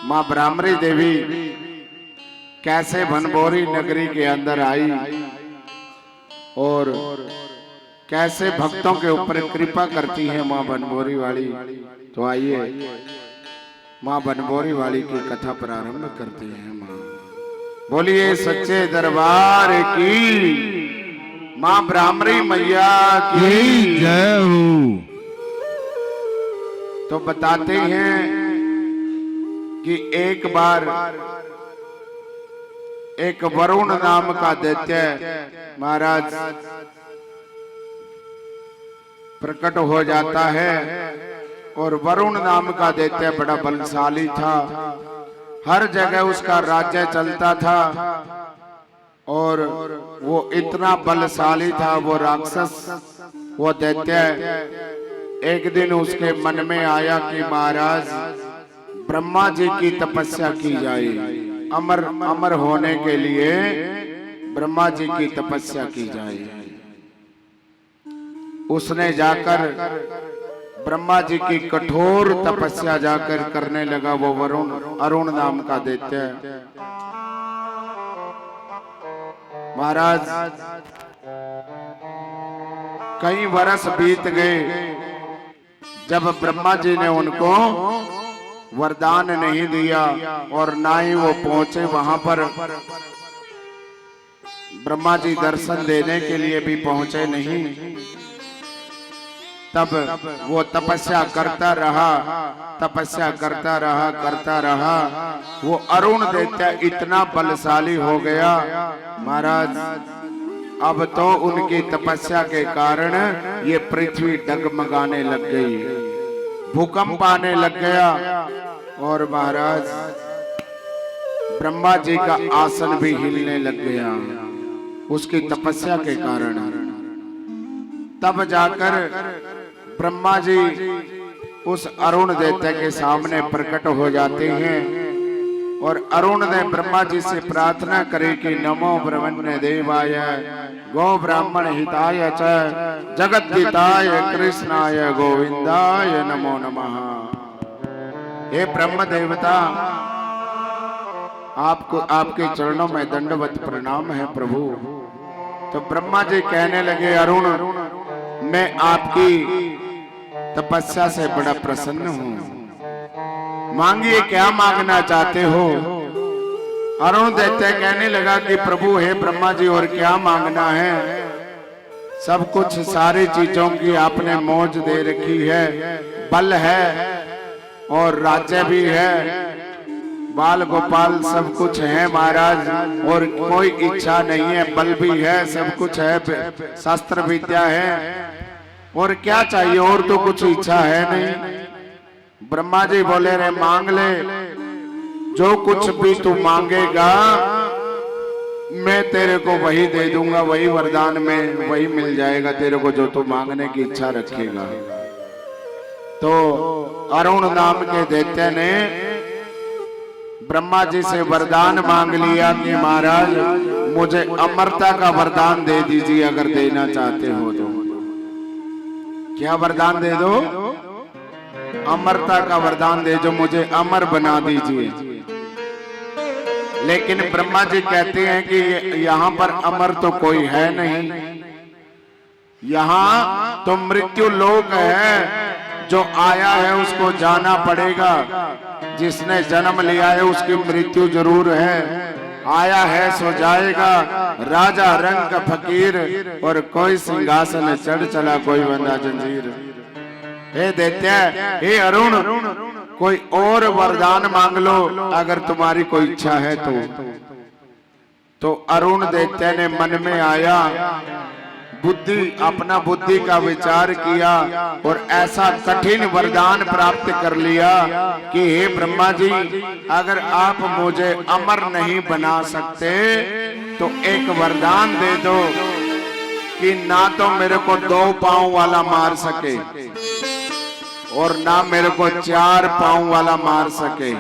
माँ ब्राह्मणी देवी कैसे बनभोरी नगरी के अंदर आई और कैसे भक्तों के ऊपर कृपा करती है माँ बनभोरी वाली। तो आइए माँ बनभोरी वाली की कथा प्रारंभ करते हैं। माँ बोलिए सच्चे दरबार की, माँ ब्राह्मणी मैया की जय हो। तो बताते हैं कि एक बार एक वरुण नाम का दैत्य महाराज प्रकट हो जाता है और वरुण नाम का दैत्य बड़ा बलशाली था। हर जगह उसका राज्य चलता था और वो इतना बलशाली था वो राक्षस, वो दैत्य। एक दिन उसके मन में आया कि महाराज ब्रह्मा जी की तपस्या की जाए, अमर होने के लिए ब्रह्मा जी की तपस्या की जाए। उसने जाकर ब्रह्मा जी की कठोर तपस्या जाकर करने लगा। वो वरुण अरुण नाम का दैत्य महाराज कई वर्ष बीत गए। जब ब्रह्मा जी ने उनको वरदान नहीं दिया और ना ही वो पहुंचे वहां पर, ब्रह्मा जी दर्शन देने के लिए भी पहुंचे नहीं। तब वो तपस्या करता रहा, तपस्या करता रहा। वो अरुण दैत्य इतना बलशाली हो गया महाराज, अब तो उनकी तपस्या के कारण ये पृथ्वी डगमगाने लग गई, भूकंप आने लग गया और महाराज ब्रह्मा जी का आसन भी हिलने लग गया उसकी तपस्या के कारण। तब जाकर ब्रह्मा जी उस अरुण दैत्य के सामने प्रकट हो जाते हैं और अरुण ने ब्रह्मा जी से प्रार्थना करी कि नमो ब्रह्मण्य देवाय गो ब्राह्मण हिताय च जगद्दिताय कृष्णाय गोविंदाय नमो नमः। हे ब्रह्म देवता, आपको आपके चरणों में दंडवत प्रणाम है प्रभु। तो ब्रह्मा जी कहने लगे अरुण, मैं आपकी तपस्या से बड़ा प्रसन्न हूं, मांगिए क्या मांगना चाहते हो। अरुण दैत्य कहने लगा कि प्रभु हे ब्रह्मा जी और क्या मांगना है, सब कुछ सारी चीजों की आपने मौज दे रखी है, बल है और राज्य भी है, बाल गोपाल सब कुछ है महाराज, और कोई इच्छा नहीं है, बल भी है, सब कुछ है, शास्त्र विद्या है, और क्या चाहिए, और तो कुछ इच्छा है नहीं। ब्रह्मा जी बोले रे मांग ले, जो कुछ भी तू मांगेगा मैं तेरे को वही दे दूंगा, वही वरदान में वही मिल जाएगा तेरे को जो तू मांगने की इच्छा रखेगा। तो अरुण नाम के दैत्य ने ब्रह्मा जी से वरदान मांग लिया कि महाराज मुझे अमरता का वरदान दे दीजिए अगर देना चाहते हो तो। क्या वरदान दे दो? अमरता का वरदान दे, जो मुझे अमर बना दीजिए। लेकिन ब्रह्मा जी कहते हैं कि यहाँ पर अमर तो कोई है नहीं, यहाँ तो मृत्यु लोक है, जो आया है उसको जाना पड़ेगा, जिसने जन्म लिया है उसकी मृत्यु जरूर है, आया है सो जाएगा, राजा रंग का फकीर और कोई सिंहासन चढ़ चला कोई बंदा जंजीर। हे दैत्य, हे अरुण, कोई और वरदान मांग लो अगर तुम्हारी कोई इच्छा है तो अरुण दैत्य ने मन में आया, अपना बुद्धि का विचार किया और ऐसा कठिन वरदान प्राप्त कर लिया कि हे ब्रह्मा जी, अगर आप मुझे अमर नहीं बना सकते तो एक वरदान दे दो कि ना तो मेरे को 2 पांव वाला मार सके और ना मेरे को 4 पांव वाला मार सके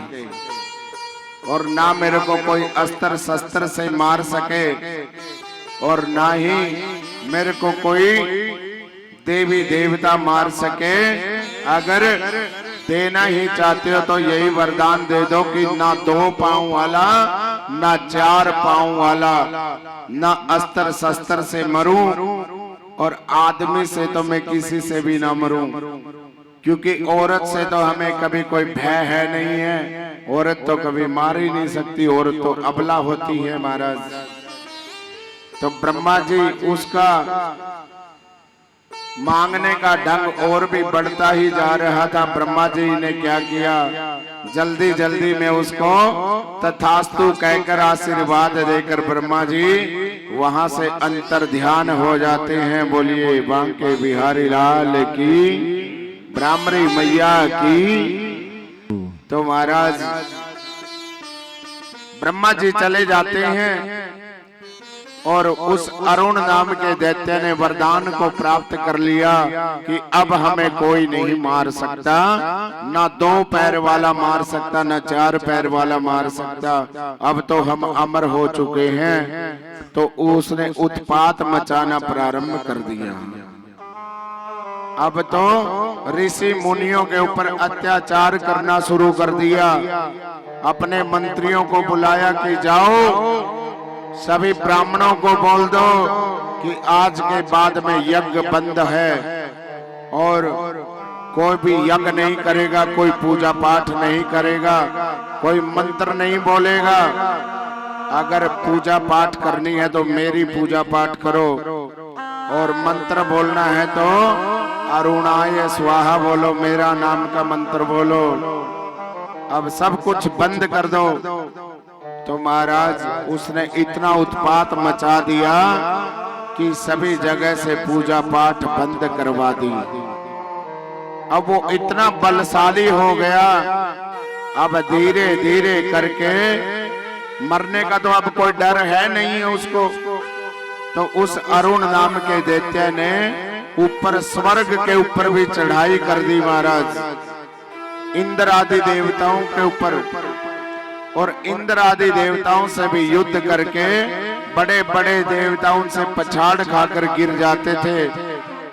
और ना मेरे को कोई अस्त्र शस्त्र से मार सके और ना ही मेरे को कोई देवी देवता मार सके। अगर देना ही चाहते हो तो यही वरदान दे दो कि ना 2 पांव वाला, ना 4 पांव वाला, ना अस्त्र शस्त्र से मरूं, और आदमी से तो मैं किसी से भी ना मरूं, क्योंकि औरत से तो हमें कभी कोई भय है नहीं है। औरत तो कभी मार ही नहीं सकती, औरत तो अबला होती है महाराज। तो ब्रह्मा जी उसका मांगने का ढंग और भी बढ़ता ही जा रहा था। ब्रह्मा जी ने क्या किया, जल्दी जल्दी में उसको तथास्तु कहकर आशीर्वाद देकर ब्रह्मा जी वहां से अंतर ध्यान हो जाते हैं। बोलिए बांके बिहारी लाल की, ब्राह्मणी मैया की। तो महाराज ब्रह्मा जी चले जाते हैं और उस अरुण नाम के दैत्य ने वरदान को प्राप्त कर लिया कि अब हमें कोई नहीं मार सकता, ना 2 पैर वाला मार सकता, ना 4 पैर वाला मार सकता। अब तो हम अमर हो चुके हैं। तो उसने उत्पात मचाना प्रारंभ कर दिया। अब तो ऋषि मुनियों के ऊपर अत्याचार करना शुरू कर दिया। अपने मंत्रियों को बुलाया कि जाओ सभी ब्राह्मणों को बोल दो कि आज के बाद में यज्ञ बंद है और कोई भी यज्ञ नहीं करेगा, कोई पूजा पाठ नहीं करेगा, कोई मंत्र नहीं बोलेगा। अगर पूजा पाठ करनी है तो मेरी पूजा पाठ करो, और मंत्र बोलना है तो अरुणाय स्वाहा बोलो, मेरा नाम का मंत्र बोलो। अब सब कुछ बंद कर दो। तो महाराज उसने इतना उत्पात मचा दिया कि सभी जगह से पूजा पाठ बंद करवा दी। अब वो इतना बलशाली हो गया, अब धीरे धीरे करके मरने का तो अब कोई डर है नहीं है उसको। तो उस अरुण नाम के दैत्य ने ऊपर स्वर्ग के ऊपर भी चढ़ाई कर दी महाराज, इंद्र आदि देवताओं के ऊपर। और इंद्र आदि देवताओं से भी युद्ध करके बड़े बड़े देवताओं से पछाड़ खाकर गिर जाते थे,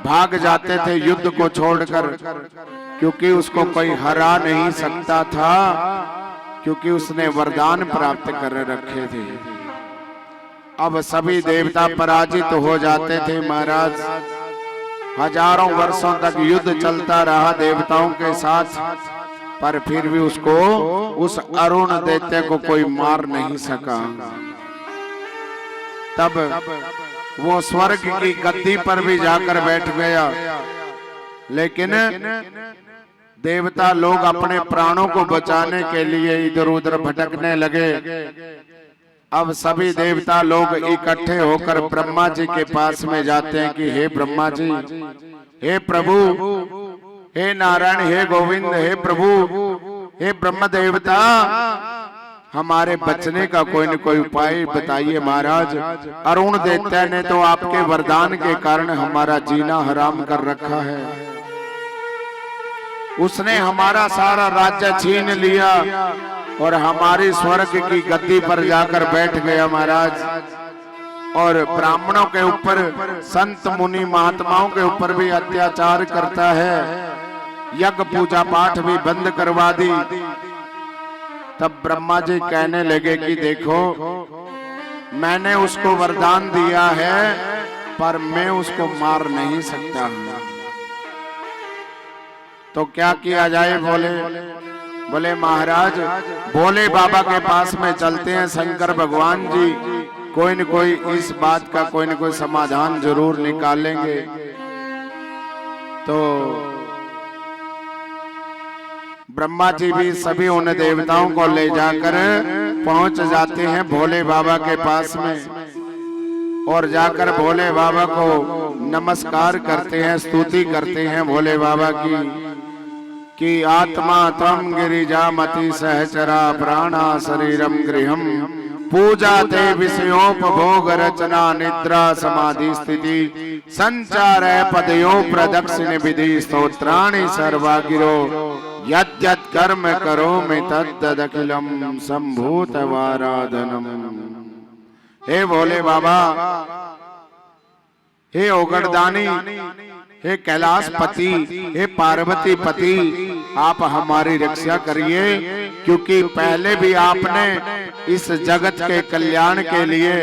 भाग जाते थे युद्ध को छोड़कर, क्योंकि उसको कोई हरा नहीं सकता था, क्योंकि उसने वरदान प्राप्त कर रखे थे। अब सभी देवता पराजित हो जाते थे महाराज। हजारों वर्षों तक युद्ध चलता रहा देवताओं के साथ, पर फिर भी उसको, उस अरुण दैत्य को कोई मार नहीं सका। तब वो स्वर्ग की गद्दी पर भी जाकर बैठ गया, लेकिन देवता लोग अपने प्राणों को बचाने के लिए इधर उधर भटकने लगे। अब सभी देवता लोग इकट्ठे होकर ब्रह्मा जी के पास में जाते हैं कि हे ब्रह्मा जी, हे प्रभु, हे नारायण, हे गोविंद, हे प्रभु, हे ब्रह्म देवता, हमारे बचने का कोई न कोई उपाय बताइए महाराज। अरुण दैत्य ने तो आपके वरदान के कारण हमारा जीना हराम कर रखा है। उसने हमारा सारा राज्य छीन लिया और हमारी स्वर्ग की गद्दी पर जाकर बैठ गया महाराज। और ब्राह्मणों के ऊपर, संत मुनि महात्माओं के ऊपर भी अत्याचार करता है। यज्ञ पूजा पाठ भी बंद करवा दी। तब ब्रह्मा जी कहने लगे कि देखो, मैंने उसको वरदान दिया है, पर मैं उसको मार नहीं सकता। तो क्या किया जाए? बोले महाराज, भोले बाबा के पास में चलते हैं। शंकर भगवान जी कोई न कोई इस बात का कोई न कोई समाधान जरूर निकालेंगे। तो ब्रह्मा जी भी सभी उन देवताओं को ले जाकर पहुंच जाते हैं भोले बाबा के पास में, और जाकर भोले बाबा को नमस्कार करते हैं, स्तुति करते हैं भोले बाबा की कि आत्मा त्वं गिरिजामति सहचरा प्राणा शरीरम गृहम पूजा ते विषयोपभोग रचना निद्रा समाधि स्थिति संचार पदयो प्रदक्षिण विधि स्तोत्राणि सर्वा गिरो यद्यत् कर्म करो में तद्दखिलम संभूत वाराधनम। हे भोले बाबा, हे ओगड़दानी, हे कैलाश पति, हे पार्वती पति, आप हमारी रक्षा करिए, क्योंकि पहले भी आपने इस जगत के कल्याण के लिए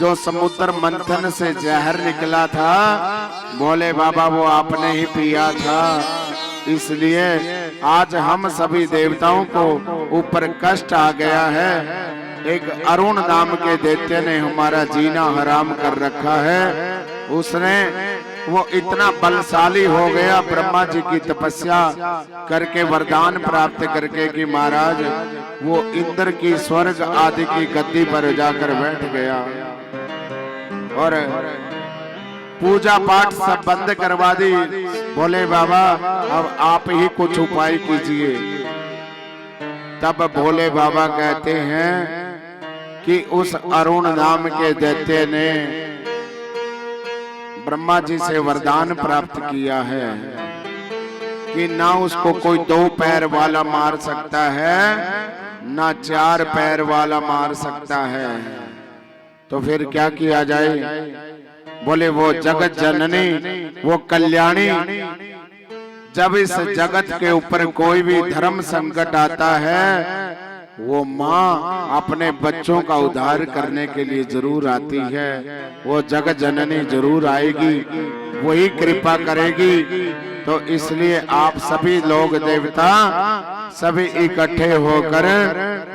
जो समुद्र मंथन से जहर निकला था भोले बाबा, वो आपने ही पिया था। इसलिए आज हम सभी देवताओं को ऊपर कष्ट आ गया है। एक अरुण नाम के दैत्य ने हमारा जीना हराम कर रखा है। उसने वो इतना बलशाली हो गया, ब्रह्मा जी की तपस्या करके वरदान प्राप्त करके कि महाराज वो इंद्र की स्वर्ग आदि की गद्दी पर जाकर बैठ गया और पूजा पाठ सब बंद करवा दी। बोले बाबा अब आप ही कुछ उपाय कीजिए। तब भोले बाबा कहते हैं कि उस अरुण नाम के दैत्य ने ब्रह्मा जी से वरदान प्राप्त किया है कि ना उसको कोई 2 पैर वाला मार सकता है, ना 4 पैर वाला मार सकता है। तो फिर क्या किया जाए? बोले वो जगत जननी, वो कल्याणी, जब इस जगत के ऊपर कोई भी धर्म संकट आता है वो माँ अपने बच्चों का उद्धार करने के लिए जरूर आती है। वो जगत जननी जरूर आएगी, वही कृपा करेगी। तो इसलिए आप सभी लोग देवता सभी इकट्ठे होकर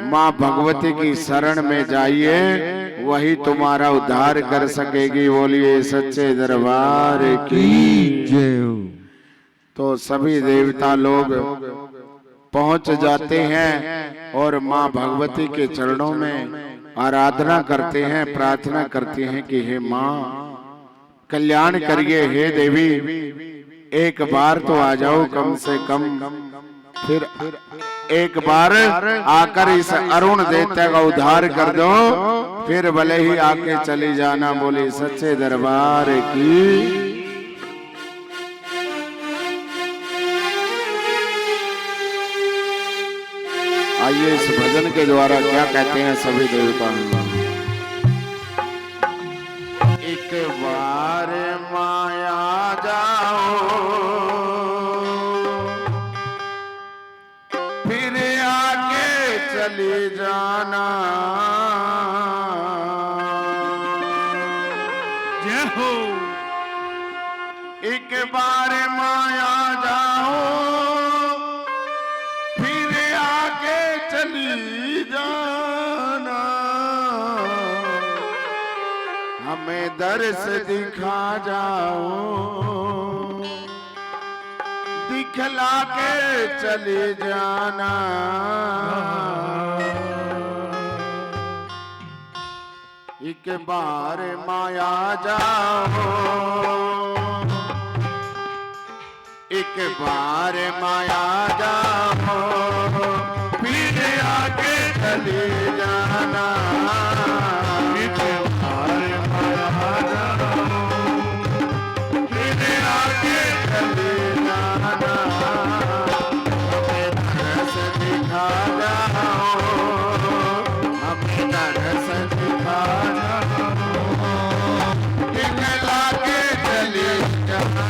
माँ भगवती की शरण में जाइए, वही तुम्हारा उद्धार कर सकेगी। बोलिए सच्चे दरबार की जय। तो सभी देवता लोग पहुंच जाते हैं और माँ भगवती के चरणों में आराधना करते हैं, प्रार्थना करते हैं कि हे माँ कल्याण करिए, हे देवी एक बार तो आ जाओ कम से कम। फिर एक बार आकर इस अरुण दैत्य का उद्धार कर दो, फिर भले ही आके चली जाना। बोले सच्चे दरबार की। आइए इस भजन के द्वारा क्या कहते हैं सभी देवता। एक बार माया जाओ फिर आगे चली जाना। जय हो। एक बार माया जाओ चली जाना, हमें दर्श दिखा जाओ, दिखला के चली जाना। एक बार माया जाओ, एक बार माया जाओ, आगे चले जाना। एक बार माया जाओ, फिर आगे चले जाना। हमें तरस दिखा जाओ, हमें तरस दिखा जाओ, दिखला के चले जाना।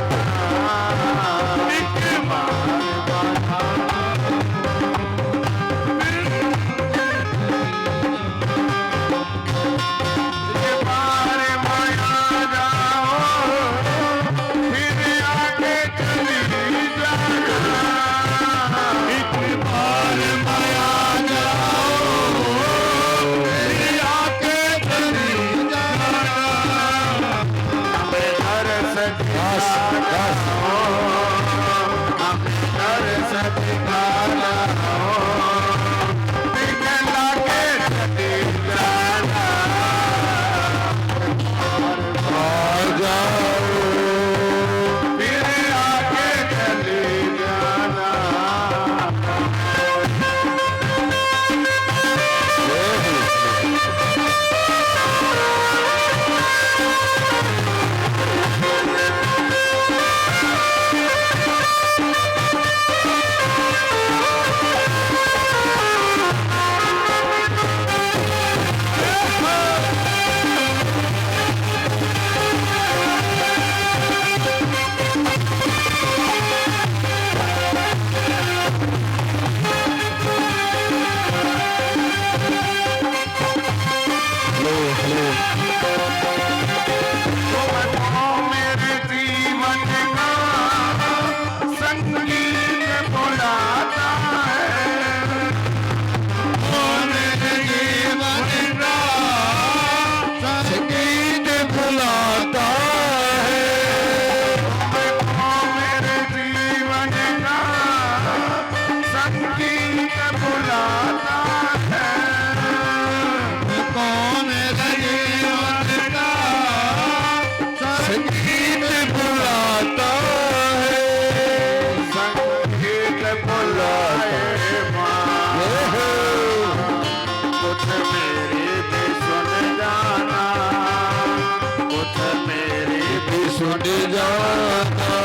जाना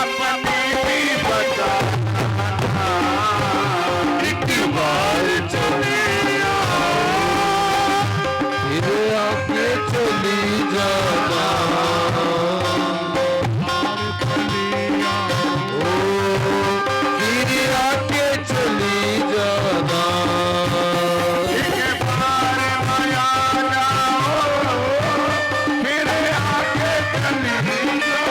अपनी भी बता एक बार चले फिर आके चली जाना ओ फिर आके चली जाना एक बार माया जाओ फिर आके चली जाओ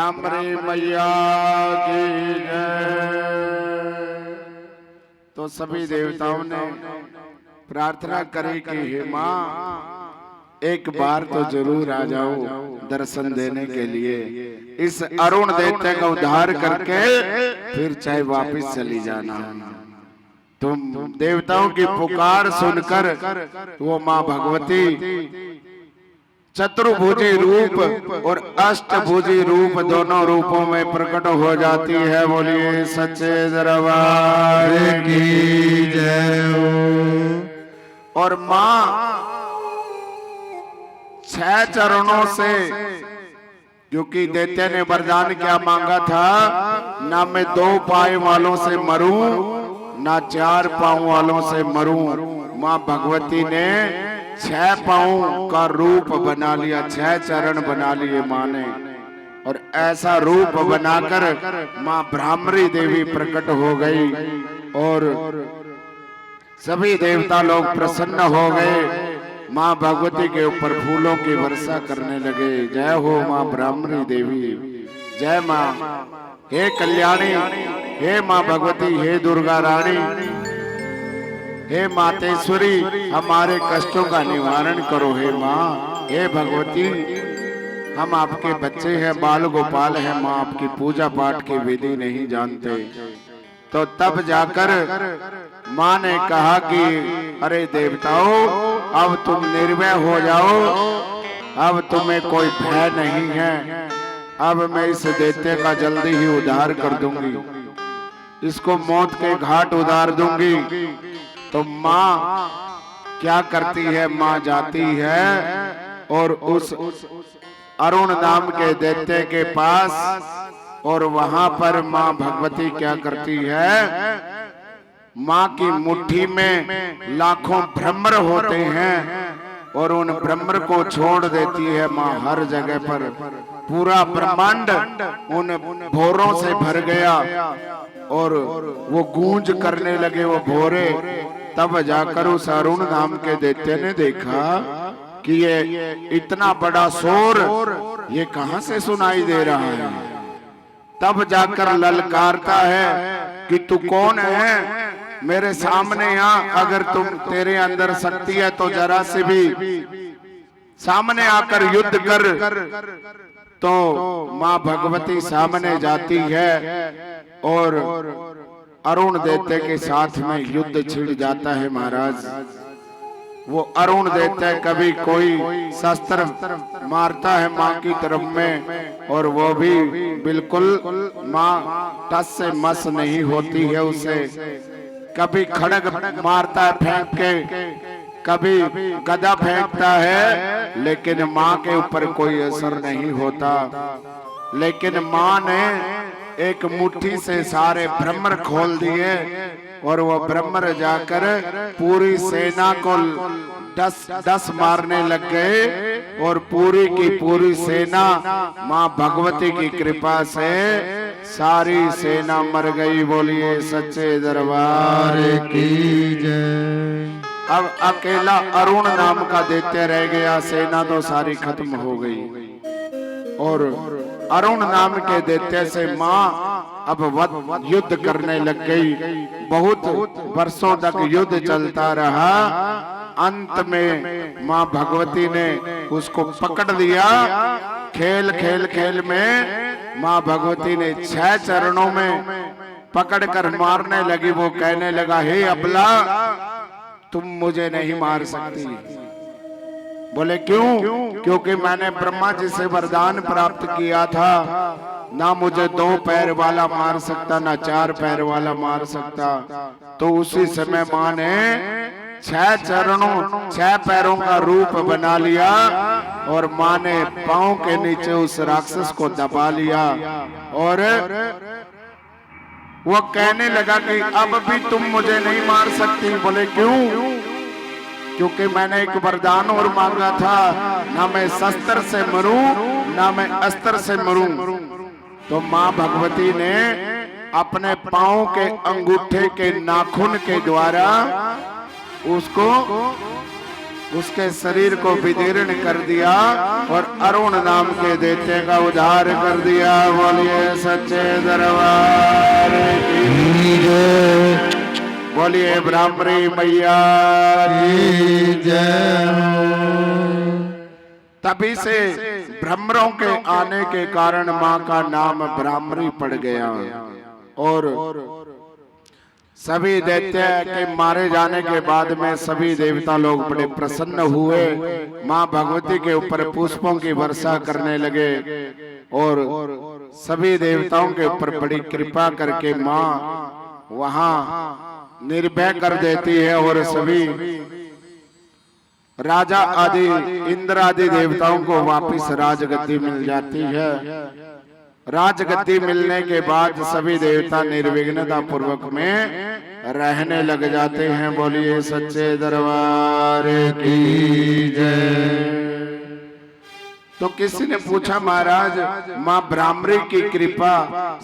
भ्रामरी मैया की जय। तो सभी देवताओं ने प्रार्थना करी कि हे माँ एक बार तो जरूर आ जाओ दर्शन देने के लिए, इस अरुण दैत्य का उद्धार करके फिर चाहे वापस चली जाना। तुम देवताओं की पुकार सुनकर वो माँ भगवती चतुर्भुजी रूप और अष्टभुजी रूप दोनों रूपों में प्रकट हो जाती है। बोलिए सच्चे दरबार की जय हो। और माँ 6 चरणों से, क्योंकि दैत्य ने वरदान क्या मांगा था, ना मैं 2 पाँव वालों से मरूं ना 4 पाँव वालों से मरूं। माँ भगवती ने 6 पाँव का रूप बना लिया, 6 चरण बना लिए माँ ने, और ऐसा रूप बनाकर माँ भ्रामरी देवी प्रकट हो गई और सभी देवता लोग प्रसन्न हो गए। माँ भगवती के ऊपर फूलों की वर्षा करने लगे। जय हो माँ भ्रामरी देवी, जय माँ। हे कल्याणी, हे माँ भगवती, हे दुर्गा रानी, हे मातेश्वरी, हमारे कष्टों का निवारण करो। हे माँ, हे भगवती, हम आपके बच्चे हैं, बाल गोपाल हैं माँ, आपकी पूजा पाठ की विधि नहीं जानते। तो तब जाकर माँ ने कहा कि अरे देवताओं, अब तुम निर्भय हो जाओ, अब तुम्हें कोई भय नहीं है, अब मैं इस दैत्य का जल्दी ही उद्धार कर दूंगी, इसको मौत के घाट उतार दूंगी। तो माँ क्या करती है, माँ जाती है और उस अरुण नाम के दैत्य के पास, और वहां पर माँ भगवती क्या करती है, माँ की मुट्ठी में लाखों भ्रमर होते हैं और उन भ्रमर को छोड़ देती है माँ हर जगह पर। पूरा ब्रह्मांड उन भोरों से भर गया और वो गूंज करने लगे वो भोरे। तब जाकर उस अरुण नाम के दैत्य ने देखा कि ये इतना बड़ा शोर ये कहां से सुनाई दे रहा है। तब जाकर ललकारता है कि तू कौन है, मेरे सामने आ, अगर तेरे अंदर शक्ति है तो जरा से भी सामने आकर युद्ध कर। तो माँ भगवती सामने जाती है और अरुण दैत्य के साथ में युद्ध छिड़ जाता है। महाराज, वो अरुण दैत्य कभी कोई शस्त्र मारता है माँ की तरफ में, और वो भी बिल्कुल माँ टस से मस नहीं होती है उसे। कभी खड़ग मारता है फेंक के, कभी गदा फेंकता है, लेकिन माँ के ऊपर कोई असर नहीं होता। लेकिन माँ ने एक मुट्ठी से सारे भ्रमर खोल दिए और वो भ्रमर जाकर पूरी सेना को डस मारने लग गए और पूरी की पूरी सेना माँ भगवती की कृपा से सारी सेना मर गई। बोलिए सच्चे दरबार की जय। अब अकेला अरुण नाम का दैत्य रह गया, सेना तो सारी खत्म हो गई और अरुण नाम के दैत्य से माँ अब युद्ध करने लग गई। बहुत वर्षों तक युद्ध चलता रहा। अंत में माँ भगवती ने उसको पकड़ लिया। खेल खेल खेल में माँ भगवती ने 6 चरणों में पकड़कर मारने लगी। वो कहने लगा, हे अबला, तुम मुझे नहीं मार सकती। बोले क्यों? क्योंकि मैंने ब्रह्मा जी से वरदान प्राप्त किया था, ना मुझे 2 पैर वाला मार सकता, ना 4 पैर वाला मार सकता। तो उसी समय माँ ने 6 पैरों का रूप बना लिया और माँ ने पांव के नीचे उस राक्षस को दबा लिया और वो कहने लगा कि अब भी तुम मुझे नहीं मार सकती। बोले क्यों? क्योंकि मैंने एक वरदान और मांगा था, ना मैं शस्त्र से मरूं ना मैं अस्त्र से मरूं। तो माँ भगवती ने अपने पांव के अंगूठे के नाखून के द्वारा उसको उसके शरीर को विदीर्ण कर दिया और अरुण नाम के दैत्य का उद्धार कर दिया। बोलिए सच्चे दरबार की जय, बोलिए ब्राह्मणी मैया की जय। तभी से ब्राह्मणों के आने के कारण मां का नाम ब्राह्मणी पड़ गया और सभी दैत्य के मारे जाने के बाद में सभी देवता लोग बड़े प्रसन्न हुए। मां भगवती के ऊपर पुष्पों की वर्षा करने लगे और सभी देवताओं के ऊपर बड़ी कृपा करके मां वहां निर्भय कर देती है और सभी राजा आदि इंद्र आदि देवताओं को वापस राजगद्दी मिल जाती है। राजगद्दी मिलने के बाद सभी देवता निर्विघ्नता पूर्वक में रहने लग जाते हैं। बोलिए सच्चे दरबार की जय। तो किसी ने पूछा महाराज मां ब्राह्मणी की कृपा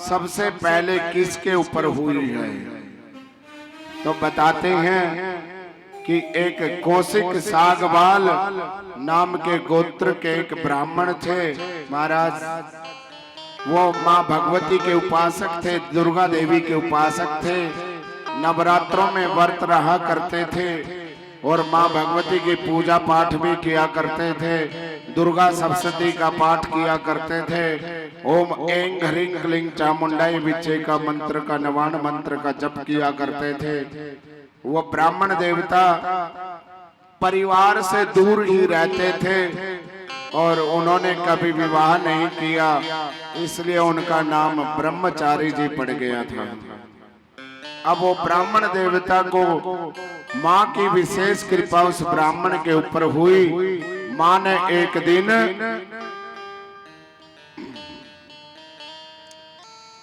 सबसे पहले किसके ऊपर हुई है? तो बताते हैं कि एक कौशिक सागवाल नाम के गोत्र के एक ब्राह्मण थे महाराज। वो माँ भगवती के उपासक थे, दुर्गा देवी के उपासक थे, नवरात्रों में व्रत रहा करते थे और माँ भगवती की पूजा पाठ भी किया करते थे। दुर्गा सप्तशती का पाठ किया करते थे। ओम ऐं ह्रीं क्लीं चामुंडाई विचे का मंत्र का नवान मंत्र का जप किया करते थे। वो ब्राह्मण देवता परिवार से दूर ही रहते थे और उन्होंने कभी विवाह नहीं किया, इसलिए उनका नाम ब्रह्मचारी जी पड़ गया था। अब वो ब्राह्मण देवता को माँ की विशेष कृपा उस ब्राह्मण के ऊपर हुई। माँ ने एक दिन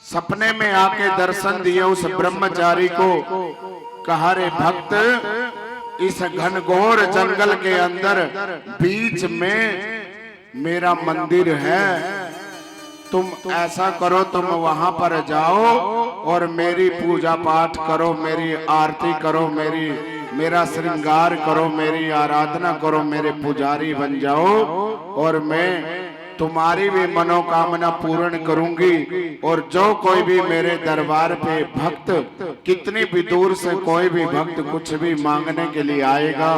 सपने में आके दर्शन दिए उस ब्रह्मचारी को। कहा रे भक्त, इस घनघोर जंगल के अंदर बीच में मेरा मंदिर है, तुम ऐसा करो तुम वहां पर जाओ और मेरी पूजा पाठ करो, मेरी आरती करो, मेरा श्रृंगार करो, मेरी आराधना करो, मेरे पुजारी बन जाओ और मैं तुम्हारी भी मनोकामना पूर्ण करूंगी। और जो कोई भी मेरे दरबार पे भक्त, कितनी भी दूर से कोई भी भक्त कुछ भी मांगने के लिए आएगा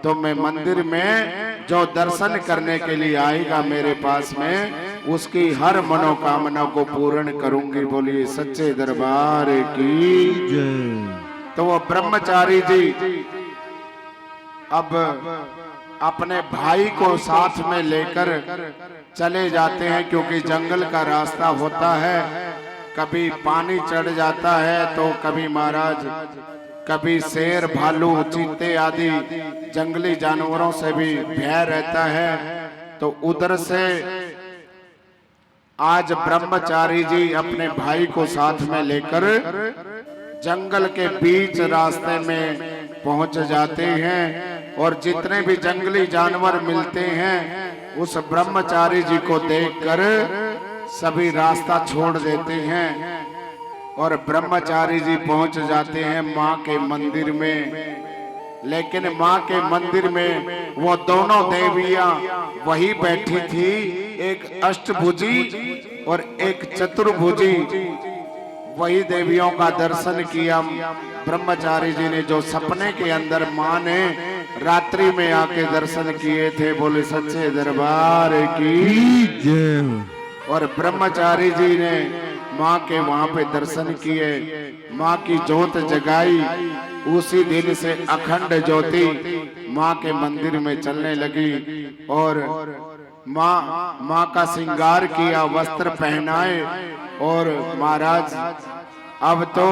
तो मैं मंदिर में जो दर्शन करने के लिए आएगा मेरे पास में, उसकी हर मनोकामना को पूर्ण करूंगी। बोलिए सच्चे दरबार की जय। तो वो ब्रह्मचारी जी अब अपने भाई को साथ में लेकर चले जाते हैं, क्योंकि जंगल का रास्ता होता है, कभी पानी चढ़ जाता है तो कभी महाराज कभी शेर भालू चीते आदि जंगली जानवरों से भी भय रहता है। तो उधर से आज ब्रह्मचारी जी अपने भाई को साथ में लेकर जंगल के बीच रास्ते में पहुंच जाते हैं और जितने भी जंगली जानवर मिलते हैं उस ब्रह्मचारी जी को देखकर सभी रास्ता छोड़ देते हैं और ब्रह्मचारी जी पहुंच जाते हैं मां के मंदिर में। लेकिन मां के मंदिर में वो दोनों देवियां वही बैठी थी, एक अष्टभुजी और एक चतुर्भुजी। वही देवियों का दर्शन किया ब्रह्मचारी जी ने, जो सपने के अंदर मां ने रात्रि में आके दर्शन किए थे। बोले सच्चे दरबार की जय। और ब्रह्मचारी जी ने मां के वहां पे दर्शन किए, मां की ज्योत जगाई। उसी दिन से अखंड ज्योति मां के मंदिर में चलने लगी और मां का श्रृंगार किया, वस्त्र पहनाए और महाराज अब तो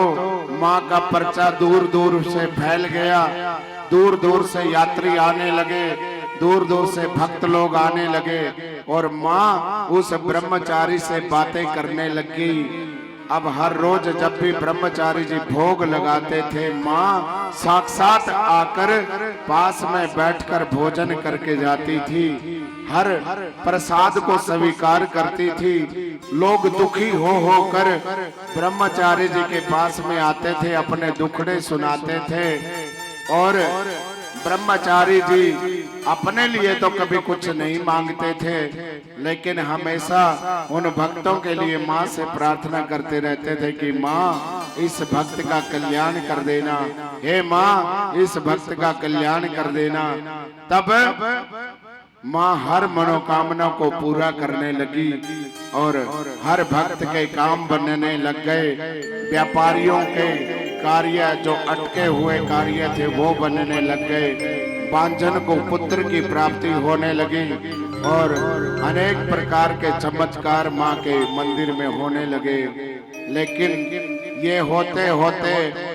मां का पर्चा दूर दूर से फैल गया। दूर दूर से यात्री आने लगे, दूर दूर से भक्त लोग आने लगे और मां उस ब्रह्मचारी से बातें करने लगी। अब हर रोज जब भी ब्रह्मचारी जी भोग लगाते थे, मां साक्षात आकर पास में बैठकर भोजन करके जाती थी, हर प्रसाद को स्वीकार करती थी। लोग दुखी हो कर ब्रह्मचारी जी के पास में आते थे, अपने दुखड़े सुनाते थे और ब्रह्मचारी जी अपने लिए तो कभी कुछ नहीं मांगते थे, लेकिन हमेशा उन भक्तों के लिए माँ से प्रार्थना करते रहते थे कि माँ इस भक्त का कल्याण कर देना, हे माँ इस भक्त का कल्याण कर देना। तब माँ हर मनोकामना को पूरा करने लगी और हर भक्त के काम बनने लग गए। व्यापारियों के कार्य जो अटके हुए कार्य थे वो बनने लग गए। बांझन को पुत्र की प्राप्ति होने लगी और अनेक प्रकार के चमत्कार माँ के मंदिर में होने लगे। लेकिन ये होते होते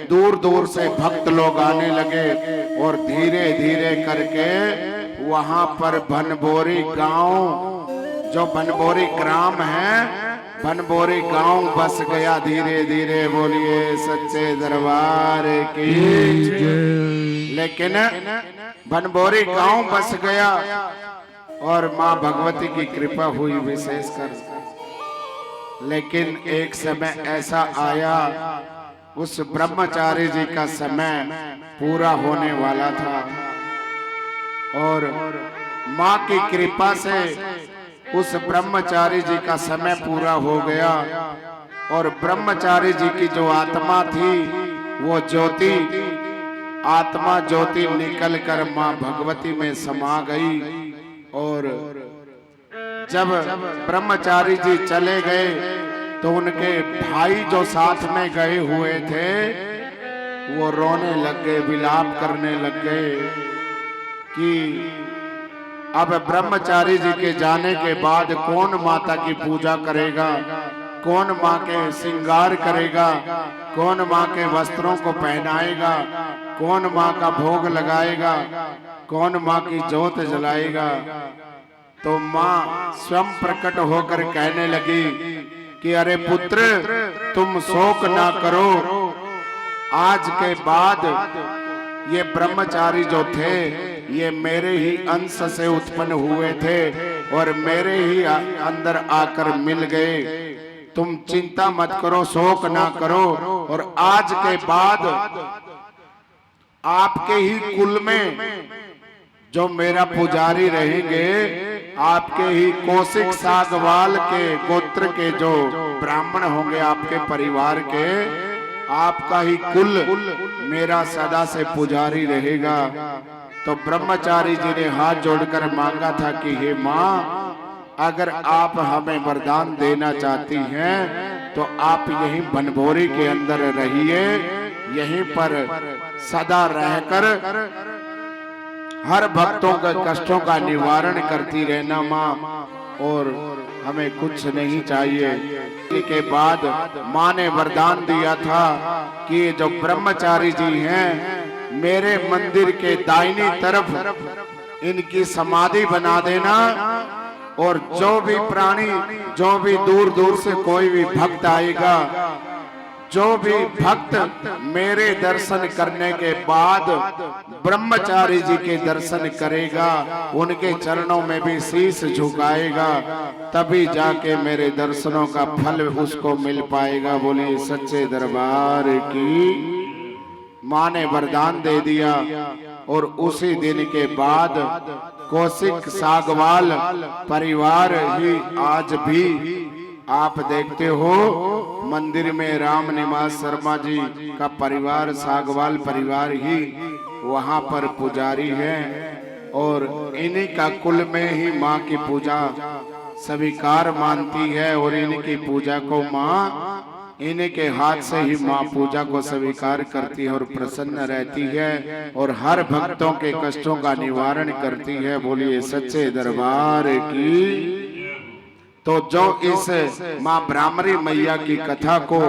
दूर दूर से भक्त लोग आने लगे और धीरे धीरे करके वहां पर बनबोरी गांव, जो बनबोरी ग्राम है, बनबोरी गांव बस गया धीरे धीरे। बोलिए सच्चे दरबार की जय। लेकिन बनबोरी गांव बस गया और माँ भगवती की कृपा हुई विशेषकर। लेकिन एक समय ऐसा आया, उस ब्रह्मचारी जी का समय पूरा होने वाला था और माँ की कृपा से उस ब्रह्मचारी जी का समय पूरा हो गया और ब्रह्मचारी जी की जो आत्मा थी वो ज्योति, आत्मा ज्योति निकल कर माँ भगवती में समा गई। और जब ब्रह्मचारी जी चले गए तो उनके भाई जो साथ में गए हुए थे वो रोने लग गए, विलाप करने लग गए कि अब ब्रह्मचारी जी के जाने के बाद कौन माता की पूजा करेगा, कौन माँ के श्रृंगार करेगा, कौन माँ के वस्त्रों को पहनाएगा, कौन माँ का भोग लगाएगा, कौन माँ की ज्योत जलाएगा। तो माँ स्वयं प्रकट होकर कहने लगी कि अरे पुत्र तुम शोक ना करो, आज के बाद ये ब्रह्मचारी जो थे ये मेरे ही अंश से उत्पन्न हुए थे और मेरे ही अंदर आकर मिल गए। तुम चिंता मत करो, शोक ना करो, और आज के बाद आपके ही कुल में जो मेरा पुजारी रहेंगे, आपके ही कौशिक सागवाल के गोत्र के जो ब्राह्मण होंगे, आपके परिवार के, आपका ही कुल मेरा सदा से पुजारी रहेगा। तो ब्रह्मचारी जी ने हाथ जोड़कर मांगा था कि हे माँ, अगर आप हमें वरदान देना चाहती हैं तो आप यहीं बनबोरी के अंदर रहिए, यहीं पर सदा रहकर हर भक्तों के कष्टों का निवारण करती रहना माँ, और हमें कुछ नहीं चाहिए। के बाद माँ ने वरदान दिया था कि जो ब्रह्मचारी जी हैं मेरे मंदिर के दाहिनी तरफ इनकी समाधि बना देना, और जो भी प्राणी, जो भी दूर दूर से कोई भी भक्त आएगा, जो भी भक्त मेरे दर्शन करने के बाद ब्रह्मचारी जी के दर्शन करेगा, उनके चरणों में भी शीश झुकाएगा, तभी जाके मेरे दर्शनों का फल उसको मिल पाएगा। बोलिए सच्चे दरबार की। माँ ने वरदान दे दिया और उसी दिन के बाद कौशिक सागवाल परिवार ही आज भी आप देखते हो मंदिर में राम निवास शर्मा जी का परिवार, सागवाल परिवार ही वहां पर पुजारी है, और इन्हीं का कुल में ही माँ की पूजा स्वीकार मानती है और इनकी पूजा को माँ, इन्हीं के हाथ से ही माँ पूजा को स्वीकार करती है और प्रसन्न रहती है और हर भक्तों के कष्टों का निवारण करती है। बोलिए सच्चे दरबार की। तो जो इस माँ ब्राह्मणी मैया की कथा को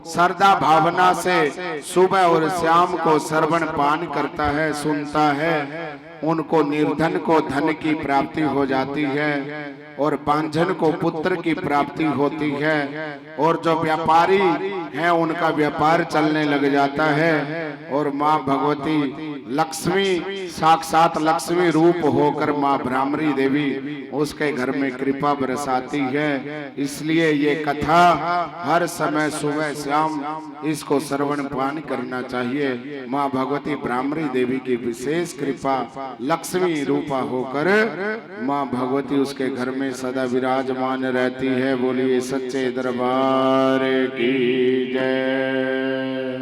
श्रद्धा भावना से सुबह और शाम को श्रवण पान करता है, सुनता है, उनको निर्धन को धन की प्राप्ति हो जाती है और बांझन को पुत्र की प्राप्ति होती है, और जो व्यापारी हैं उनका व्यापार चलने लग जाता है, और माँ भगवती लक्ष्मी साक्षात लक्ष्मी रूप होकर माँ भ्रामरी देवी उसके घर में कृपा बरसाती है। इसलिए ये कथा हर समय सुबह शाम इसको श्रवण पान करना चाहिए। माँ भगवती भ्रामरी देवी की विशेष कृपा लक्ष्मी रूपा होकर माँ भगवती उसके घर में सदा विराजमान रहती है। बोलिए सच्चे दरबार की जय।